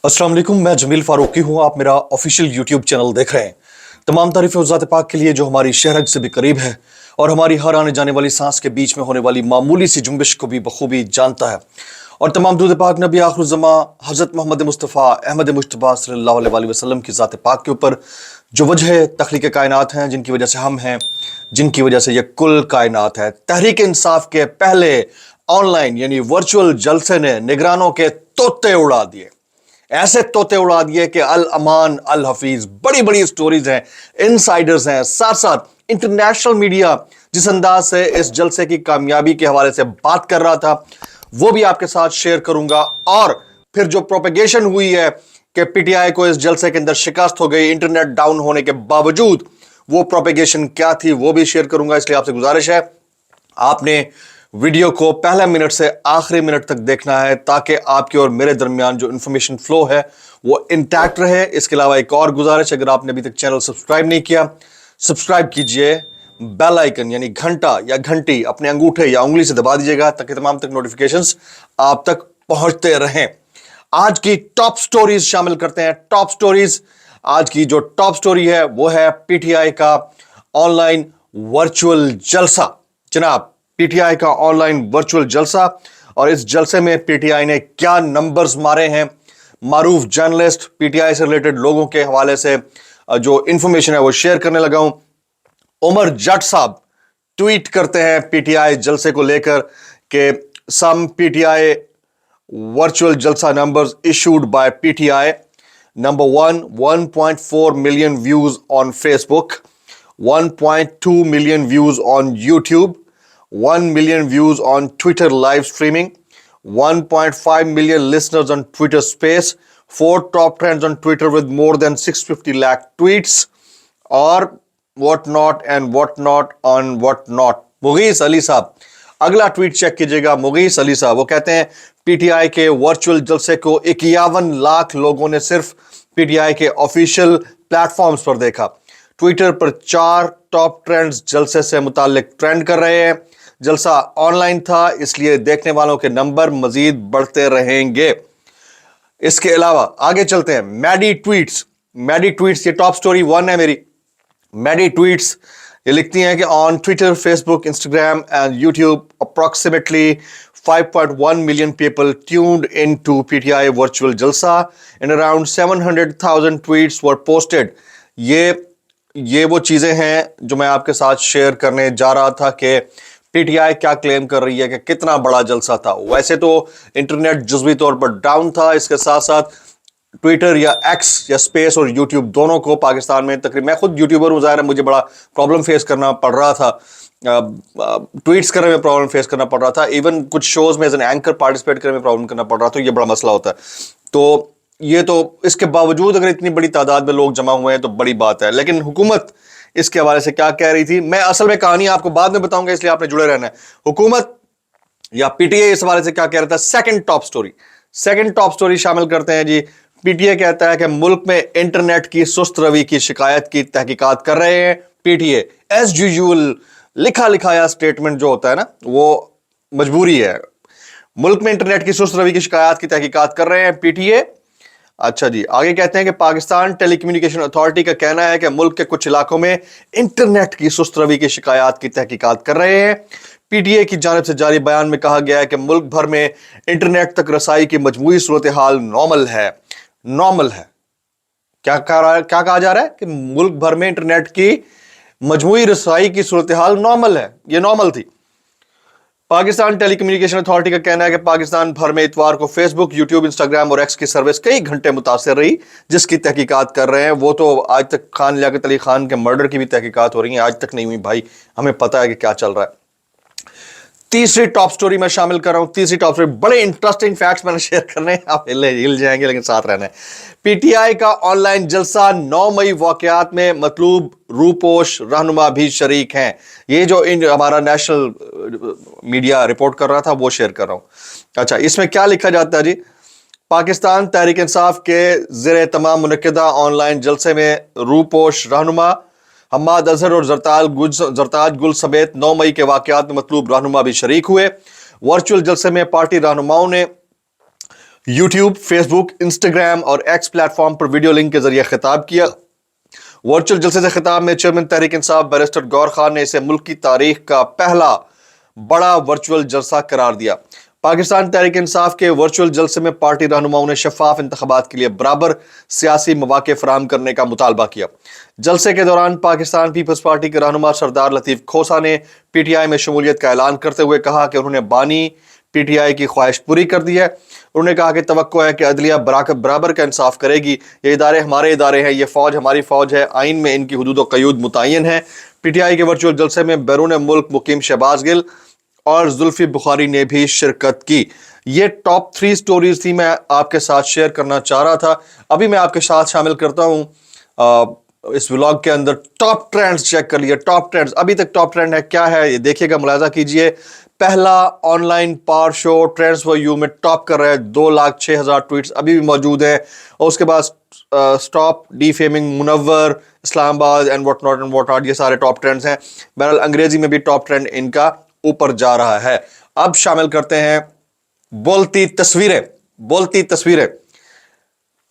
अस्सलाम वालेकुम, मैं जमील फारूकी हूँ। आप मेरा ऑफिशियल यूट्यूब चैनल देख रहे हैं। तमाम तारीफ़ें उस ज़ात पाक के लिए जो हमारी शहरग से भी करीब है और हमारी हर आने जाने वाली सांस के बीच में होने वाली मामूली सी जुम्बिश को भी बखूबी जानता है। और तमाम दुरूद पाक नबी आखिरुज़्ज़मा हज़रत मोहम्मद मुस्तफ़ा अहमद मुज्तबा सल्लल्लाहु अलैहि वसल्लम की ज़ात पाक के ऊपर जो वजह तख्लीक़ कायनात हैं, जिनकी वजह से हम हैं, जिनकी वजह से ये कुल कायनात है। तहरीक इंसाफ के पहले ऑनलाइन यानी वर्चुअल जलसे ने निगरानों के तोते उड़ा दिए। ऐसे तोते उड़ा दिए कि अल अमान अल हफीज, बड़ी बड़ी स्टोरीज हैं, इनसाइडर्स हैं, साथ साथ इंटरनेशनल मीडिया जिस अंदाज से इस जलसे की कामयाबी के हवाले से बात कर रहा था वो भी आपके साथ शेयर करूंगा। और फिर जो प्रोपेगेशन हुई है कि पीटीआई को इस जलसे के अंदर शिकस्त हो गई इंटरनेट डाउन होने के बावजूद, वो प्रोपेगेशन क्या थी वो भी शेयर करूंगा। इसलिए आपसे गुजारिश है आपने वीडियो को पहले मिनट से आखिरी मिनट तक देखना है ताकि आपके और मेरे दरमियान जो इंफॉर्मेशन फ्लो है वो इंटैक्ट रहे। इसके अलावा एक और गुजारिश, अगर आपने अभी तक चैनल सब्सक्राइब नहीं किया, सब्सक्राइब कीजिए, बेल आइकन यानी घंटा या घंटी अपने अंगूठे या उंगली से दबा दीजिएगा ताकि तमाम तक नोटिफिकेशंस आप तक पहुंचते रहें। आज की टॉप स्टोरीज शामिल करते हैं। टॉप स्टोरीज, आज की जो टॉप स्टोरी है वो है पीटीआई का ऑनलाइन वर्चुअल जलसा। जनाब, पीटीआई का ऑनलाइन वर्चुअल जलसा, और इस जलसे में पीटीआई ने क्या नंबर्स मारे हैं। मारूफ जर्नलिस्ट, पीटीआई से रिलेटेड लोगों के हवाले से जो इंफॉर्मेशन है वो शेयर करने लगा हूं। उमर जट साहब ट्वीट करते हैं पीटीआई जलसे को लेकर कि सम पीटीआई वर्चुअल जलसा numbers issued by PTI. Number 1, 1.4 million views on Facebook, 1.2 million views on YouTube, 1 million views on Twitter live streaming, 1.5 million listeners on Twitter Space, 4 top trends on Twitter with more than 650 lakh tweets, और what not and what not on what not। Mughees Ali sahab, अगला tweet check कीजिएगा। मुगीस अली साहब वो कहते हैं PTI के virtual जलसे को 51 लाख लोगों ने सिर्फ पीटीआई के ऑफिशियल प्लेटफॉर्म्स पर देखा। ट्विटर पर 4 टॉप ट्रेंड्स जलसे से मुतालिक ट्रेंड कर रहे हैं। जलसा ऑनलाइन था इसलिए देखने वालों के नंबर मजीद बढ़ते रहेंगे। इसके अलावा आगे चलते हैं। मैडी ट्वीट्स ये टॉप स्टोरी 1 है मेरी। मैडी ट्वीट्स ये लिखती हैं कि on Twitter, Facebook, Instagram and YouTube approximately 5.1 million people tuned into PTI virtual jalsa and around 700,000 tweets were posted। ये वो चीजें हैं जो मैं आपके साथ शेयर करने जा रहा था कि पीटीआई क्या क्लेम कर रही है कि कितना बड़ा जलसा था। वैसे तो इंटरनेट जुज़वी तौर पर डाउन था, इसके साथ साथ ट्विटर या एक्स या स्पेस और यूट्यूब दोनों को पाकिस्तान में तकरीबन, मैं खुद यूट्यूबर हूँ, ज़ाहिर है मुझे बड़ा प्रॉब्लम फेस करना पड़ रहा था, ट्वीट्स करने में प्रॉब्लम फेस करना पड़ रहा था, इवन कुछ शोज में एज एन एंकर पार्टिसिपेट करने में प्रॉब्लम करना पड़ रहा था। तो ये बड़ा मसला होता है। तो ये तो इसके बावजूद अगर इतनी बड़ी तादाद में लोग जमा हुए हैं तो बड़ी बात है। लेकिन हुकूमत इसके हवाले से क्या कह रही थी, मैं असल में कहानी आपको बाद में बताऊंगा, इसलिए आपने जुड़े रहना है। हुकूमत या पीटीआई इस हवाले से क्या कह रहा था। सेकंड टॉप स्टोरी शामिल करते हैं जी। पीटीआई कहता है कि मुल्क में इंटरनेट की सुस्त रवि की शिकायत की तहकीकात कर रहे हैं। पीटीआई एज यूजुअल लिखा लिखाया स्टेटमेंट जो होता है ना वो मजबूरी है। मुल्क में इंटरनेट की सुस्त रवि की शिकायत की तहकीकात कर रहे हैं पीटीआई। अच्छा जी, आगे कहते हैं कि पाकिस्तान टेलीकम्युनिकेशन अथॉरिटी का कहना है कि मुल्क के कुछ इलाकों में इंटरनेट की सुस्त रवि की शिकायत की तहकीकात कर रहे हैं। पीटीआई की जानिब से जारी बयान में कहा गया है कि मुल्क भर में इंटरनेट तक रसाई की मजमूई सूरत हाल नॉर्मल है। क्या कहा जा रहा है कि मुल्क भर में इंटरनेट की मजमूई रसाई की सूरत हाल नॉर्मल है। ये नॉर्मल थी। पाकिस्तान टेलीकम्युनिकेशन अथॉरिटी का कहना है कि पाकिस्तान भर में इतवार को फेसबुक, यूट्यूब, इंस्टाग्राम और एक्स की सर्विस कई घंटे मुतासर रही, जिसकी तहकीकात कर रहे हैं। वो तो आज तक खान लियाकत अली खान के मर्डर की भी तहकीकात हो रही है, आज तक नहीं हुई भाई, हमें पता है कि क्या चल रहा है। तीसरी टॉप स्टोरी मैं शामिल कर रहा हूं। तीसरी टॉप स्टोरी, बड़े इंटरेस्टिंग फैक्ट्स मैंने शेयर करने हैं, आप हिल जाएंगे लेकिन साथ रहना है। पीटीआई का ऑनलाइन जलसा 9 मई वाकयात में मतलूब रूपोश रहनुमा भी शरीक हैं। ये जो हमारा नेशनल मीडिया रिपोर्ट कर रहा था वो शेयर कर रहा हूं। अच्छा, इसमें क्या लिखा जाता है जी। पाकिस्तान तहरीक इंसाफ के ज़ेरे तमाम मुनक्किदा ऑनलाइन जलसे में रूपोश रहनुमा हम्माद अजहर और जरताज गुल समेत 9 मई के वाकयात में मतलूब रहनुमा भी शरीक हुए। वर्चुअल जलसे में पार्टी रहनुमाओं ने यूट्यूब, फेसबुक, इंस्टाग्राम और एक्स प्लेटफॉर्म पर वीडियो लिंक के जरिए खिताब किया। वर्चुअल जलसे से खिताब में चेयरमैन तहरीक इंसाफ बैरिस्टर गौर खान ने इसे मुल्क की तारीख का पहला बड़ा वर्चुअल जलसा करार दिया। पाकिस्तान तहरीक इंसाफ के वर्चुअल जलसे में पार्टी रहनुमाओं ने शफाफ इंतखाबात के लिए बराबर सियासी मौके फराहम करने का मुतालबा किया। जलसे के दौरान पाकिस्तान पीपल्स पार्टी के रहनुमा सरदार लतीफ खोसा ने पीटीआई में शमूलियत का ऐलान करते हुए कहा कि उन्होंने बानी पीटीआई की ख्वाहिश पूरी कर दी है। उन्होंने कहा कि तवक्को है कि अदलिया बराबर का इंसाफ करेगी। ये इदारे हमारे इदारे हैं, ये फौज हमारी फौज है, आइन में इनकी हुदूद व क़यूद मुतय्यन है। पीटीआई के वर्चुअल जलसे में बैरून मुल्क मुकीम शहबाज गिल और जुल्फी बुखारी ने भी शिरकत की। ये टॉप 3 स्टोरीज थी, मैं आपके साथ शेयर करना चाह रहा था। अभी मैं आपके साथ शामिल करता हूं इस व्लॉग के अंदर टॉप ट्रेंड्स। चेक कर लिए टॉप ट्रेंड्स, अभी तक टॉप ट्रेंड है क्या है ये देखिएगा, मुलाजा कीजिए। पहला online power show trends for you में टॉप कर रहा है, 2,06,000 ट्वीट्स अभी भी मौजूद हैं। और उसके बाद stop defaming Munawar Islamabad and what not, ये सारे टॉप ट्रेंड्स हैं। बहरहाल अंग्रेजी में भी टॉप ट्रेंड इनका ऊपर जा रहा है। अब शामिल करते हैं बोलती तस्वीरें। बोलती तस्वीरें,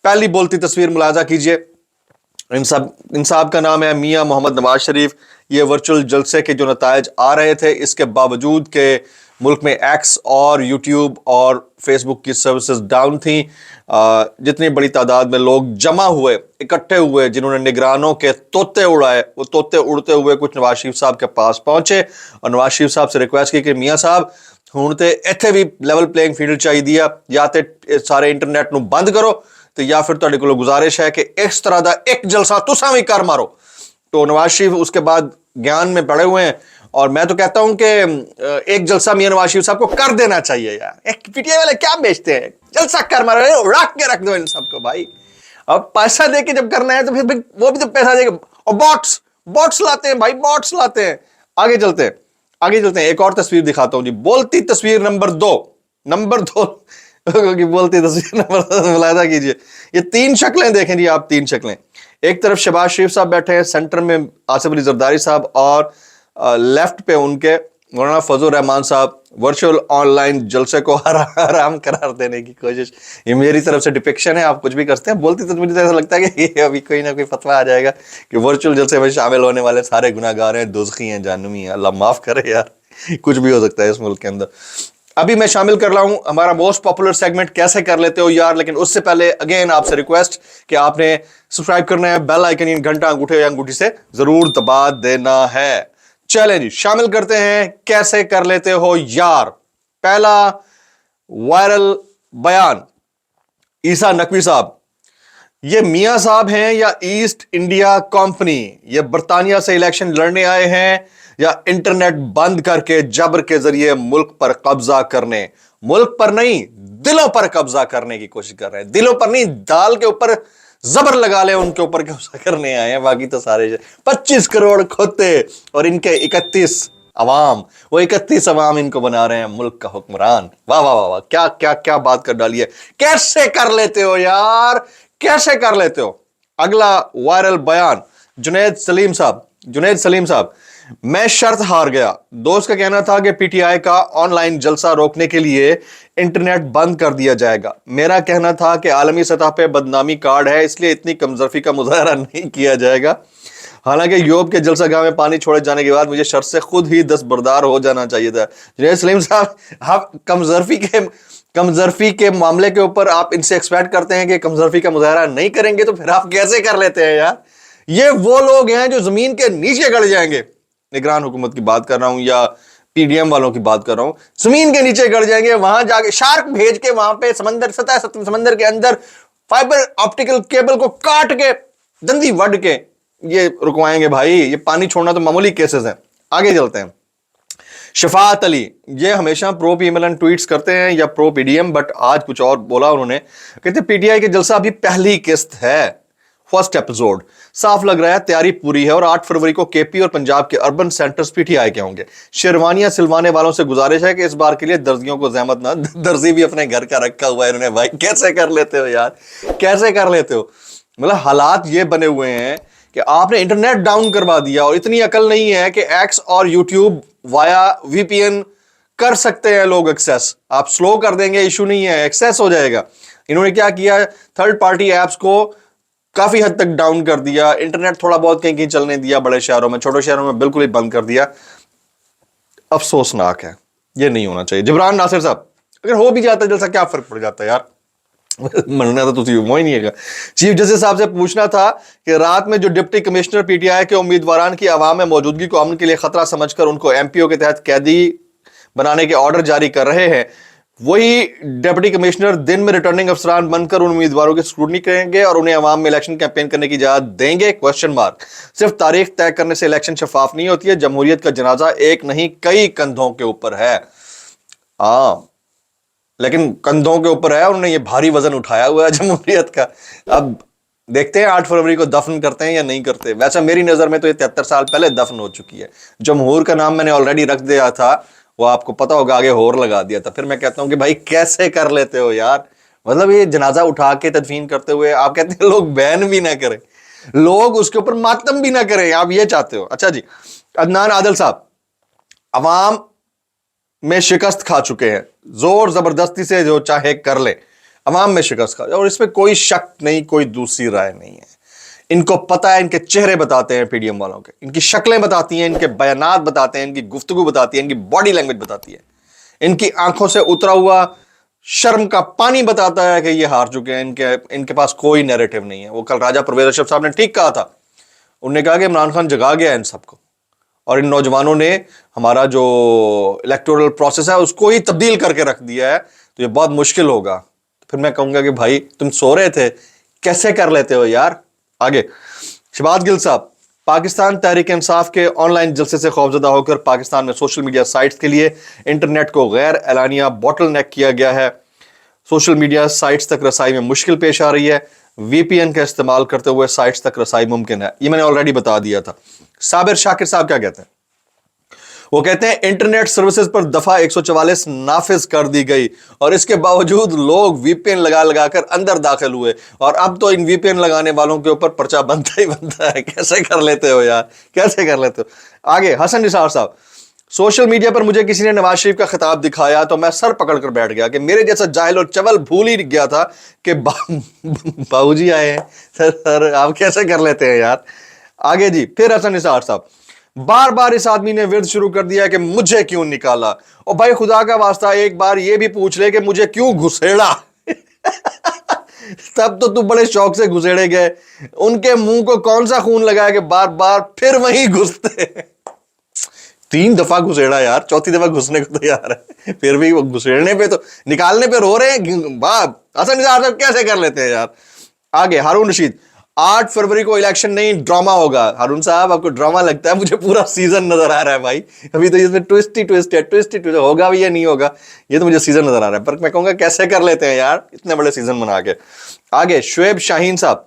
पहली बोलती तस्वीर मुलाजा कीजिए। इंसाफ का नाम है मियां मोहम्मद नवाज शरीफ। ये वर्चुअल जलसे के जो नतायज आ रहे थे, इसके बावजूद के मुल्क में एक्स और यूट्यूब और फेसबुक की सर्विसेज डाउन थी। जितनी बड़ी तादाद में लोग जमा हुए, इकट्ठे हुए, जिन्होंने निगरानों के तोते उड़ाए, वो तोते उड़ते हुए कुछ नवाज शरीफ साहब के पास पहुंचे और नवाज शरीफ साहब से रिक्वेस्ट की कि मियां साहब ਹੁਣ ਤੇ ਇੱਥੇ ਵੀ ਲੈਵਲ ਪਲੇਇੰਗ ਫੀਲਡ ਚਾਹੀਦੀ ਆ, ਜਾਂ ਤੇ ਸਾਰੇ ਇੰਟਰਨੈਟ ਨੂੰ ਬੰਦ ਕਰੋ ਤੇ ਜਾਂ ਫਿਰ ਤੁਹਾਡੇ ਕੋਲ ਗੁਜ਼ਾਰਿਸ਼ ਹੈ कि इस तरह का एक जलसा तुसा भी कर मारो। तो नवाज शरीफ उसके बाद ज्ञान में पड़े हुए हैं और मैं तो कहता हूं कि एक जलसा मियां नवाज शरीफ साहब को कर देना चाहिए यार। एक पीटीआई वाले क्या बेचते हैं, जलसा कर मारो, रख के रख दो इन सबको भाई। अब पैसा दे के जब करना है तो फिर वो भी तो पैसा देगा। और बॉट्स लाते हैं भाई, बॉट्स लाते हैं। आगे चलते हैं, एक और तस्वीर दिखाता हूं जी। बोलती तस्वीर नंबर 2 बोलती तस्वीर नंबर 2 मुलाजा कीजिए। ये 3 शक्लें देखें जी आप, 3 शक्लें। एक तरफ शहबाज शरीफ साहब बैठे हैं, सेंटर में आसिफ अली जरदारी साहब और लेफ्ट पे उनके मौलाना फजल रहमान साहब वर्चुअल ऑनलाइन जलसे को हराम करार देने की कोशिश। ये मेरी तरफ से डिपिक्शन है, आप कुछ भी करते हैं। बोलती तस्वीर से ऐसा लगता है कि ये अभी कोई ना कोई फतवा आ जाएगा कि वर्चुअल जलसे में शामिल होने वाले सारे गुनाहगार हैं, दोज़खी हैं, जहन्नमी हैं। अल्लाह माफ करे यार, कुछ भी हो सकता है इस मुल्क के अंदर। अभी मैं शामिल कर रहा हूं हमारा मोस्ट पॉपुलर सेगमेंट कैसे कर लेते हो यार, लेकिन उससे पहले अगेन आपसे रिक्वेस्ट कि आपने सब्सक्राइब करना है, बेल आइकन यानी घंटा अंगूठे या अंगूठी से जरूर दबा देना है। चलें जी, शामिल करते हैं कैसे कर लेते हो यार। पहला वायरल बयान, ईसा नकवी साहब। ये मियां साहब हैं या ईस्ट इंडिया कंपनी? ये बर्तानिया से इलेक्शन लड़ने आए हैं या इंटरनेट बंद करके जबर के जरिए मुल्क पर कब्जा करने, मुल्क पर नहीं दिलों पर कब्जा करने की कोशिश कर रहे हैं? दिलों पर नहीं, दाल के ऊपर जबर लगा ले, उनके ऊपर कब्जा करने आए हैं। बाकी तो सारे 25 करोड़ खोते और इनके 31 अवाम, वो 31 अवाम इनको बना रहे हैं मुल्क का हुक्मरान। वाह वाह वाह वाह, क्या क्या क्या बात कर डाली है। कैसे कर लेते हो यार, कैसे कर लेते हो। अगला वायरल बयान, जुनैद सलीम साहब। मैं शर्त हार गया। दोस्त का कहना था कि पीटीआई का ऑनलाइन जलसा रोकने के लिए इंटरनेट बंद कर दिया जाएगा। मेरा कहना था कि आलमी सतह पे बदनामी कार्ड है, इसलिए इतनी कमजोरी का मुजाहरा नहीं किया जाएगा। हालांकि यूरोप के जलसागाह में पानी छोड़े जाने के बाद मुझे शर्त से खुद ही दस्तबरदार हो जाना चाहिए था। जुनैद सलीम साहब, आप कमजोरी के मामले के ऊपर आप इनसे एक्सपेक्ट करते हैं कि कमजोरी का मुजाहरा नहीं करेंगे, तो फिर आप कैसे कर लेते हैं यार। ये वो लोग हैं जो जमीन के नीचे गड़ जाएंगे। निगरान हुकूमत की बात कर रहा हूं या पीडीएम वालों की बात कर रहा हूं, जमीन के नीचे गड़ जाएंगे। वहां जाके शार्क भेज के वहां पे समंदर के अंदर फाइबर ऑप्टिकल केबल को काट के दंदी वड के ये रुकवाएंगे भाई। ये पानी छोड़ना तो मामूली केसेस हैं। आगे चलते हैं। शफात अली, ये हमेशा प्रो पीएमएल ट्वीट्स करते हैं या प्रो पीडीएम, बट आज कुछ और बोला उन्होंने। कहते पीटीआई के जलसा अभी पहली किस्त है, फर्स्ट एपिसोड। साफ लग रहा है तैयारी पूरी है और 8 फरवरी को केपी और पंजाब के अर्बन सेंटर्स पीटीआई के होंगे। शेरवानियां सिलवाने वालों से गुजारिश है कि इस बार के लिए दर्जियों को जहमत ना, दर्जी भी अपने घर का रखा हुआ है इन्होंने। भाई कैसे कर लेते हो यार, कैसे कर लेते हो। मतलब हालात ये बने हुए हैं कि आपने इंटरनेट डाउन करवा दिया और इतनी अकल नहीं है कि एक्स और यूट्यूब वाया वीपीएन کر سکتے ہیں لوگ ایکسیس, آپ سلو کر دیں گے ایشو نہیں ہے, ایکسیس ہو جائے گا. انہوں نے کیا کیا, تھرڈ پارٹی ایپس کو کافی حد تک ڈاؤن کر دیا, انٹرنیٹ تھوڑا بہت کہیں کہیں چلنے دیا بڑے شہروں میں, چھوٹے شہروں میں بالکل ہی بند کر دیا. افسوسناک ہے, یہ نہیں ہونا چاہیے. جبران ناصر صاحب, اگر ہو بھی جاتا جلسہ کیا فرق پڑ جاتا ہے یار, مننا تو تسی وہ ہی نہیں ہے. چیف جسٹس صاحب سے پوچھنا تھا کہ رات میں جو ڈپٹی کمشنر پی ٹی آئی کے امیدواران کی عوام میں موجودگی کو امن کے لیے خطرہ سمجھ کر ان کو ایم پی او کے تحت قیدی بنانے کے آرڈر جاری کر رہے ہیں, وہی ڈپٹی کمشنر دن میں ریٹرننگ افسران بن کر ان امیدواروں کی اسکروٹنی کریں گے اور انہیں عوام میں الیکشن کیمپین کرنے کی اجازت دیں گے؟ Question mark. صرف تاریخ طے کرنے سے الیکشن شفاف نہیں ہوتی ہے. جمہوریت کا جنازہ ایک نہیں کئی کندھوں کے اوپر ہے. ہاں, لیکن کندھوں کے اوپر ہے, انہوں نے یہ بھاری وزن اٹھایا ہوا ہے جمہوریت کا. اب دیکھتے ہیں 8 فروری کو دفن کرتے ہیں یا نہیں کرتے. ویسا میری نظر میں تو یہ 73 سال پہلے دفن ہو چکی ہے. جمہور کا نام میں نے آلریڈی رکھ دیا تھا, وہ آپ کو پتا ہوگا, آگے ہور لگا دیا تھا. پھر میں کہتا ہوں کہ بھائی کیسے کر لیتے ہو یار, مطلب یہ جنازہ اٹھا کے تدفین کرتے ہوئے آپ کہتے ہیں لوگ بین بھی نہ کریں, لوگ اس کے اوپر ماتم بھی نہ کریں, آپ یہ چاہتے ہو. اچھا جی, عدنان عادل صاحب, عوام میں شکست کھا چکے ہیں, زور زبردستی سے جو چاہے کر لے, عوام میں شکست کھا, اور اس میں کوئی شک نہیں, کوئی دوسری رائے نہیں ہے. ان کو پتا ہے, ان کے چہرے بتاتے ہیں پی ڈی ایم والوں کے, ان کی شکلیں بتاتی ہیں, ان کے بیانات بتاتے ہیں, ان کی گفتگو بتاتی ہے, ان کی باڈی لینگویج بتاتی ہے, ان کی آنکھوں سے اترا ہوا شرم کا پانی بتاتا ہے کہ یہ ہار چکے ہیں. ان کے پاس کوئی نیریٹو نہیں ہے. وہ کل راجہ پرویز اشرف صاحب نے ٹھیک کہا تھا, انہوں نے کہا کہ عمران خان جگا گیا ہے ان سب کو, اور ان نوجوانوں نے ہمارا جو الیکٹورل پروسیس ہے اس کو ہی تبدیل کر کے رکھ دیا ہے, تو یہ بہت مشکل ہوگا. پھر میں کہوں گا کہ بھائی تم سو رہے تھے, کیسے کر لیتے ہو یار. آگے شہباز گل صاحب, پاکستان تحریک انصاف کے آن لائن جلسے سے خوفزدہ ہو کر پاکستان میں سوشل میڈیا سائٹس کے لیے انٹرنیٹ کو غیر اعلانیہ بوٹل نیک کیا گیا ہے. سوشل میڈیا سائٹس تک رسائی میں مشکل پیش آ رہی ہے. وی پی این کا استعمال کرتے ہوئے سائٹس تک رسائی ممکن ہے. یہ میں نے آلریڈی بتا دیا تھا. صابر شاکر صاحب کیا کہتے ہیں, وہ کہتے ہیں انٹرنیٹ سروسز پر دفعہ 144 نافذ کر دی گئی اور اس کے باوجود لوگ وی پی این لگا لگا کر اندر داخل ہوئے, اور اب تو ان وی پی این لگانے والوں کے اوپر پرچہ بنتا ہی بنتا ہے. کیسے کر لیتے ہو یار, کیسے کر لیتے ہو. آگے حسن نثار صاحب, سوشل میڈیا پر مجھے کسی نے نواز شریف کا خطاب دکھایا تو میں سر پکڑ کر بیٹھ گیا کہ میرے جیسا جاہل اور چول بھول ہی گیا تھا کہ باؤ جی آئے ہیں. سر آپ کیسے کر لیتے ہیں یار. آگے جی, پھر حسن نثار صاحب, بار بار اس آدمی نے ورد شروع کر دیا کہ مجھے کیوں نکالا. اور بھائی خدا کا واسطہ ایک بار یہ بھی پوچھ لے کہ مجھے کیوں گھسیڑا. تب تو بڑے شوق سے گھسیڑے گئے, ان کے منہ کو کون سا خون لگایا کہ بار بار پھر وہیں گھستے. 3 دفعہ گھسیڑا یار, 4تھی دفعہ گھسنے کو تیار ہے, پھر بھی وہ گھسیڑنے پہ تو نکالنے پہ رو رہے ہیں. حسن نثار صاحب کیسے کر لیتے ہیں یار. آگے ہارون رشید, 8 فروری کو الیکشن نہیں ڈراما ہوگا. ہارون صاحب آپ کو ڈراما لگتا ہے, مجھے پورا سیزن نظر آ رہا ہے بھائی. ابھی تو اس میں ٹویسٹ ہی ٹویسٹ ہے, ٹویسٹ ہی ٹویسٹ ہوگا بھی یا نہیں ہوگا, یہ تو مجھے سیزن نظر آ رہا ہے. پر میں کہوں گا کیسے کر لیتے ہیں یار اتنے بڑے سیزن بنا کے. آگے شعیب شاہین صاحب,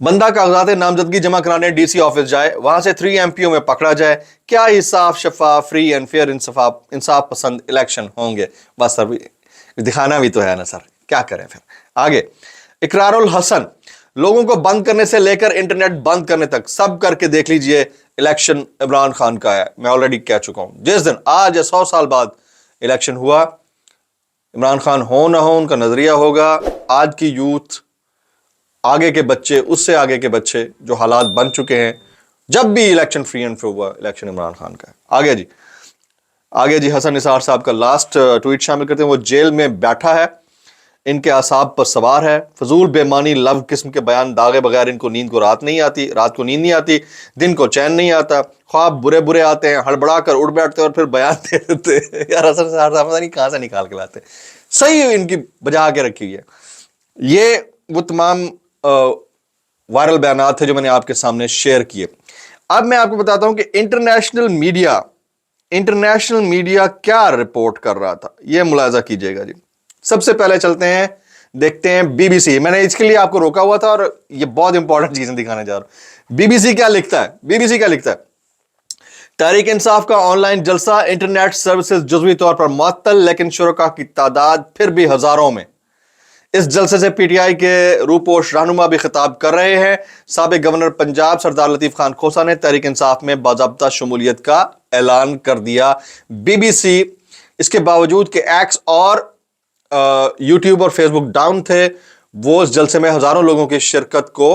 بندہ کاغذات نامزدگی جمع کرانے ڈی سی آفس جائے, وہاں سے 3 ایم پی او میں پکڑا جائے, کیا ہی صاف شفاف فری اینڈ فیئر انصاف پسند الیکشن ہوں گے. بس سر دکھانا بھی تو ہے نا سر, کیا کریں پھر. آگے اقرار الحسن, لوگوں کو بند کرنے سے لے کر انٹرنیٹ بند کرنے تک سب کر کے دیکھ لیجئے, الیکشن عمران خان کا ہے. میں آلریڈی کہہ چکا ہوں, جس دن آج 100 سال بعد الیکشن ہوا, عمران خان ہو نہ ہو ان کا نظریہ ہوگا. آج کی یوتھ, آگے کے بچے, اس سے آگے کے بچے جو حالات بن چکے ہیں, جب بھی الیکشن فری اینڈ فیئر ہوا, الیکشن عمران خان کا ہے. آگے جی حسن نثار صاحب کا لاسٹ ٹویٹ شامل کرتے ہیں. وہ جیل میں بیٹھا ہے, ان کے اعصاب پر سوار ہے, فضول بے معنی لو قسم کے بیان داغے بغیر ان کو رات کو نیند نہیں آتی, دن کو چین نہیں آتا, خواب برے برے آتے ہیں, ہڑبڑا کر اڑ بیٹھتے اور پھر بیان دے دیتے. یار حسن نثار صاحب نہیں کہاں سے نکال کے لاتے, صحیح ان کی بجا کے رکھی ہے. یہ وہ تمام وائرل بیانات تھے جو میں نے آپ کے سامنے شیئر کیے. اب میں آپ کو بتاتا ہوں کہ انٹرنیشنل میڈیا کیا رپورٹ کر رہا تھا, یہ ملاحظہ کیجئے گا جی. سب سے پہلے چلتے ہیں, دیکھتے ہیں بی بی سی. میں نے اس کے لیے آپ کو روکا ہوا تھا اور یہ بہت امپورٹنٹ چیزیں دکھانے جا رہا ہوں. بی بی سی کیا لکھتا ہے, تحریک انصاف کا آن لائن جلسہ, انٹرنیٹ سروسز جزوی طور پر معطل لیکن شرکاء کی تعداد پھر بھی ہزاروں میں. اس جلسے سے پی ٹی آئی کے روپوش رہنما بھی خطاب کر رہے ہیں. سابق گورنر پنجاب سردار لطیف خان کھوسا نے تحریک انصاف میں باضابطہ شمولیت کا اعلان کر دیا. بی بی سی اس کے باوجود کہ ایکس اور یوٹیوب اور فیس بک ڈاؤن تھے، وہ اس جلسے میں ہزاروں لوگوں کی شرکت کو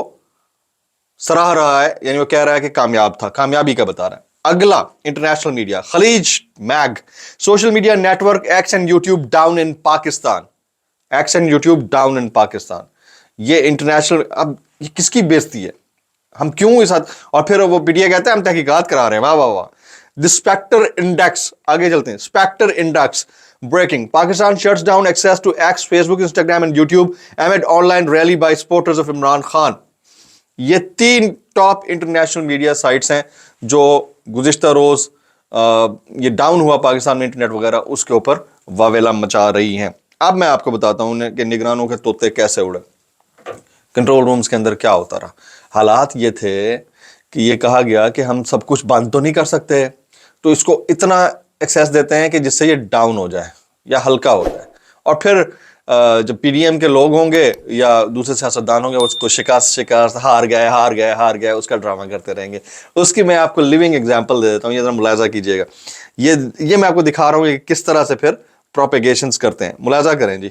سراہ رہا ہے، یعنی وہ کہہ رہا ہے کہ کامیاب تھا، کامیابی کا بتا رہا ہے۔ اگلا انٹرنیشنل میڈیا، خلیج mag, social media network X and YouTube down in Pakistan, X and YouTube down in Pakistan. یہ انٹرنیشنل، اب یہ کس کی بےزتی ہے؟ ہم کیوں اس حد، اور پھر وہ میڈیا کہتے ہیں ہم تحقیقات کرا رہے ہیں، واہ واہ واہ۔ دی اسپیکٹر انڈیکس، آگے چلتے ہیں، spectator index breaking, Pakistan shuts down access to X, Facebook, Instagram and YouTube amid online rally by supporters of Imran Khan. یہ 3 ٹاپ انٹرنیشنل میڈیا سائٹس ہیں جو گزشتہ روز یہ ڈاؤن ہوا پاکستان میں انٹرنیٹ وغیرہ، اس کے اوپر واویلا مچا رہی ہیں۔ اب میں آپ کو بتاتا ہوں کہ نگرانوں کے طوطے کیسے اڑے، کنٹرول رومز کے اندر کیا ہوتا رہا۔ حالات یہ تھے کہ یہ کہا گیا کہ ہم سب کچھ بند تو نہیں کر سکتے، تو اس کو اتنا ایکسیس دیتے ہیں کہ جس سے یہ ڈاؤن ہو جائے یا ہلکا ہو جائے، اور پھر جب پی ڈی ایم کے لوگ ہوں گے یا دوسرے سیاستدان ہوں گے، اس کو شکست ہار گئے اس کا ڈرامہ کرتے رہیں گے۔ اس کی میں آپ کو لیونگ ایگزامپل دے دیتا ہوں، یہ ذرا ملاحظہ کیجئے گا۔ یہ میں آپ کو دکھا رہا ہوں کہ کس طرح سے پھر پروپیگیشنز کرتے ہیں، ملاحظہ کریں جی۔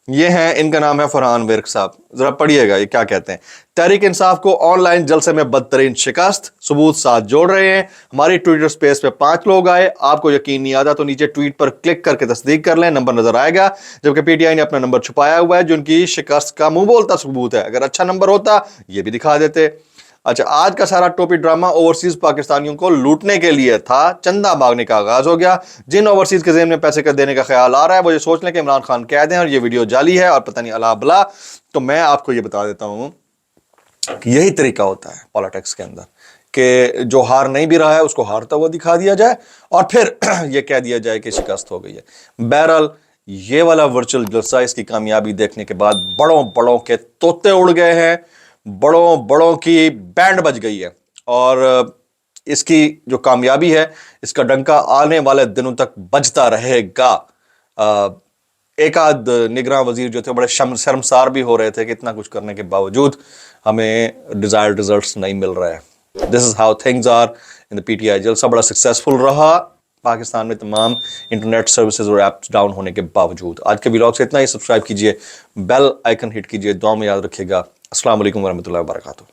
یہ ہیں، ان کا نام ہے فرحان ورک صاحب، ذرا پڑھیے گا یہ کیا کہتے ہیں۔ تحریک انصاف کو آن لائن جلسے میں بدترین شکست، ثبوت ساتھ جوڑ رہے ہیں۔ ہماری ٹویٹر سپیس پہ 5 لوگ آئے، آپ کو یقین نہیں آتا تو نیچے ٹویٹ پر کلک کر کے تصدیق کر لیں، نمبر نظر آئے گا۔ جبکہ پی ٹی آئی نے اپنا نمبر چھپایا ہوا ہے جو ان کی شکست کا منہ بولتا ثبوت ہے، اگر اچھا نمبر ہوتا یہ بھی دکھا دیتے۔ اچھا، آج کا سارا ٹوپی ڈرامہ اوورسیز پاکستانیوں کو لوٹنے کے لیے تھا، چندہ مانگنے کا آغاز ہو گیا۔ جن اوورسیز کے ذہن میں پیسے کا دینے کا خیال آ رہا ہے وہ یہ سوچ لیں کہ عمران خان قید ہیں اور یہ ویڈیو جعلی ہے اور پتہ نہیں اللہ بلا۔ تو میں آپ کو یہ بتا دیتا ہوں کہ یہی طریقہ ہوتا ہے پالیٹکس کے اندر، کہ جو ہار نہیں بھی رہا ہے اس کو ہارتا ہوا دکھا دیا جائے اور پھر یہ کہہ دیا جائے کہ شکست ہو گئی ہے۔ بہرحال یہ والا ورچوئل جلسہ، اس کی کامیابی دیکھنے کے بعد بڑوں کے طوطے اڑ گئے ہیں، بڑوں کی بینڈ بج گئی ہے، اور اس کی جو کامیابی ہے اس کا ڈنکا آنے والے دنوں تک بجتا رہے گا۔ ایک آدھ نگراں وزیر جو تھے بڑے شرمسار بھی ہو رہے تھے کہ اتنا کچھ کرنے کے باوجود ہمیں ڈیزائرڈ ریزلٹس نہیں مل رہے ہیں۔ This is how things are in the P T I. جلسہ بڑا سکسیسفل رہا پاکستان میں تمام انٹرنیٹ سروسز اور ایپس ڈاؤن ہونے کے باوجود۔ آج کے ولاگ سے اتنا ہی، سبسکرائب کیجئے، بیل آئیکن ہٹ کیجئے، دعا میں یاد رکھیے گا۔ السلام علیکم ورحمۃ اللہ وبرکاتہ۔